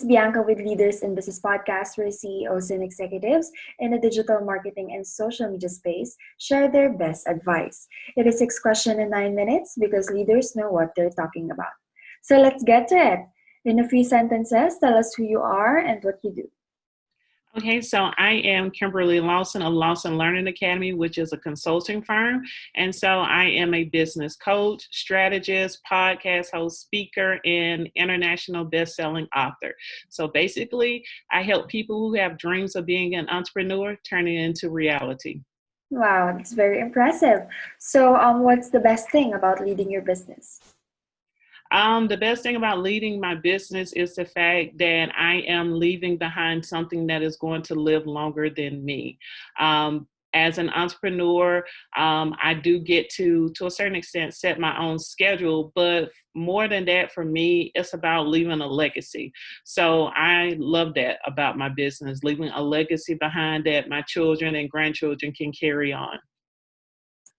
Bianca with Leaders in Business podcast, where CEOs and executives in the digital marketing and social media space share their best advice. It is 6 questions in 9 minutes because leaders know what they're talking about. So let's get to it. In a few sentences, tell us who you are and what you do. Okay, so I am Kimberly Lawson of Lawson Learning Academy, which is a consulting firm. And so I am a business coach, strategist, podcast host, speaker, and international best-selling author. So basically, I help people who have dreams of being an entrepreneur turn it into reality. Wow, that's very impressive. So, what's the best thing about leading your business? The best thing about leading my business is the fact that I am leaving behind something that is going to live longer than me. As an entrepreneur, I do get to a certain extent, set my own schedule, but more than that, for me, it's about leaving a legacy. So I love that about my business, leaving a legacy behind that my children and grandchildren can carry on.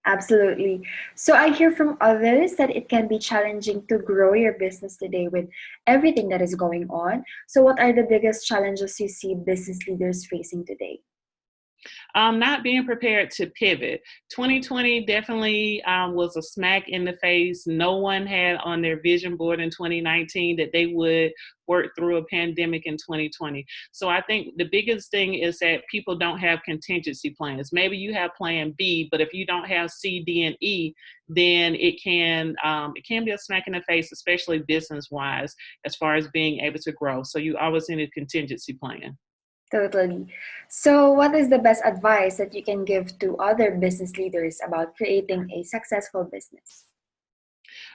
Absolutely. So I hear from others that it can be challenging to grow your business today with everything that is going on. So what are the biggest challenges you see business leaders facing today? Not being prepared to pivot. 2020 definitely was a smack in the face. No one had on their vision board in 2019 that they would work through a pandemic in 2020. So I think the biggest thing is that people don't have contingency plans. Maybe you have plan B, but if you don't have C, D, and E, then it can be a smack in the face, especially business wise, as far as being able to grow. So you always need a contingency plan. Totally. So what is the best advice that you can give to other business leaders about creating a successful business?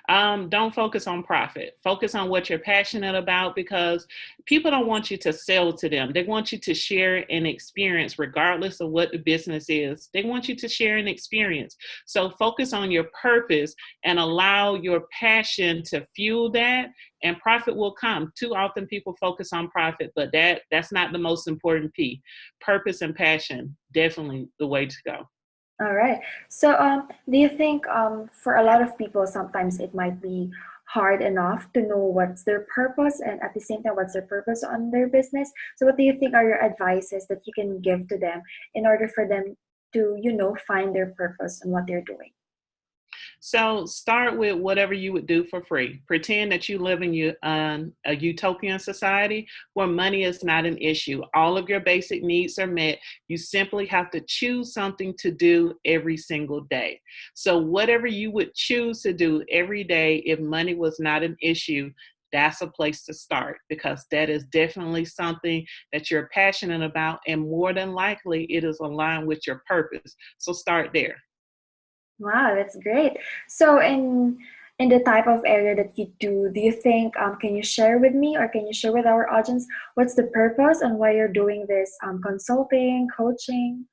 Don't focus on profit. Focus on what you're passionate about, because people don't want you to sell to them. They want you to share an experience regardless of what the business is. They want you to share an experience. So focus on your purpose and allow your passion to fuel that, and profit will come. Too often people focus on profit, but that's not the most important piece. Purpose and passion, definitely the way to go. All right. So, do you think for a lot of people, sometimes it might be hard enough to know what's their purpose and at the same time, what's their purpose on their business? So, what do you think are your advices that you can give to them in order for them to, find their purpose and what they're doing? So start with whatever you would do for free. Pretend that you live in a utopian society where money is not an issue. All of your basic needs are met. You simply have to choose something to do every single day. So whatever you would choose to do every day, if money was not an issue, that's a place to start, because that is definitely something that you're passionate about, and more than likely it is aligned with your purpose. So start there. Wow, that's great. So, in the type of area that you do you think can you share with me or can you share with our audience what's the purpose and why you're doing this consulting, coaching?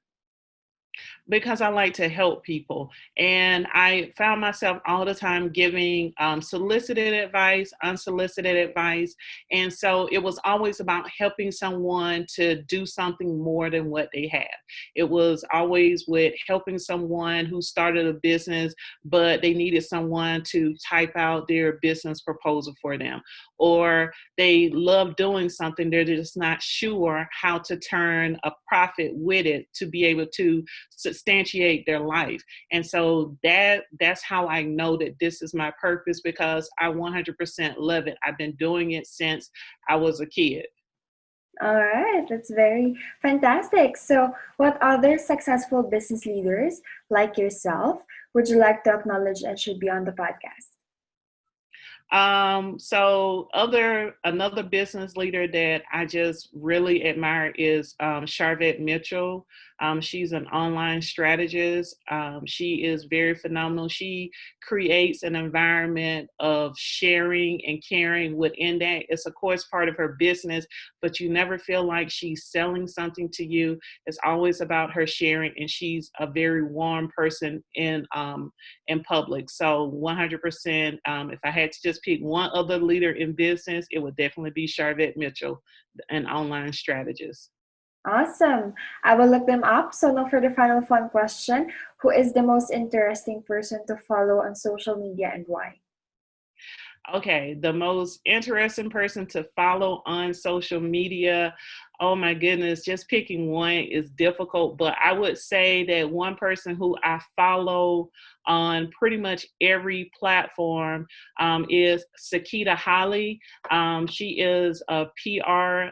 Because I like to help people. And I found myself all the time giving solicited advice, unsolicited advice. And so it was always about helping someone to do something more than what they have. It was always with helping someone who started a business, but they needed someone to type out their business proposal for them. Or they love doing something, they're just not sure how to turn a profit with it to be able to substantiate their life. And so that's how I know that this is my purpose, because I 100% love it. I've been doing it since I was a kid. All right, that's very fantastic. So, what other successful business leaders like yourself would you like to acknowledge and should be on the podcast? So another business leader that I just really admire is Charvette Mitchell. She's an online strategist. She is very phenomenal. She creates an environment of sharing and caring within that. It's of course part of her business, but you never feel like she's selling something to you. It's always about her sharing, and she's a very warm person in public. So 100%, if I had to just pick one other leader in business, it would definitely be Charvette Mitchell, an online strategist. Awesome. I will look them up. So now for the final fun question, who is the most interesting person to follow on social media and why? Okay, the most interesting person to follow on social media. Oh my goodness, just picking one is difficult, but I would say that one person who I follow on pretty much every platform is Sakita Holly. She is a PR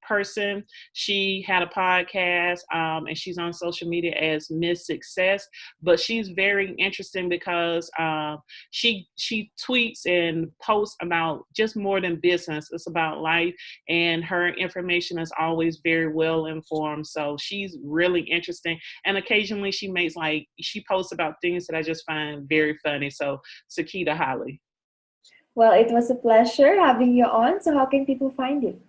person. She had a podcast and she's on social media as Miss Success, but she's very interesting because she tweets and posts about just more than business. It's about life, and her information is always very well informed. So she's really interesting. And occasionally she posts about things that I just find very funny. So Sakita Holly. Well, it was a pleasure having you on. So how can people find you?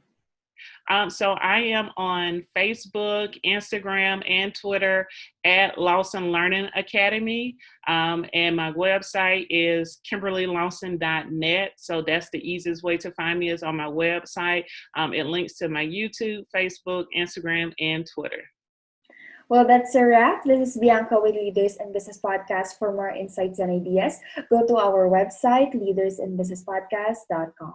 So I am on Facebook, Instagram, and Twitter at Lawson Learning Academy. And my website is KimberlyLawson.net. So that's the easiest way to find me is on my website. It links to my YouTube, Facebook, Instagram, and Twitter. Well, that's a wrap. This is Bianca with Leaders in Business Podcast. For more insights and ideas, go to our website, leadersinbusinesspodcast.com.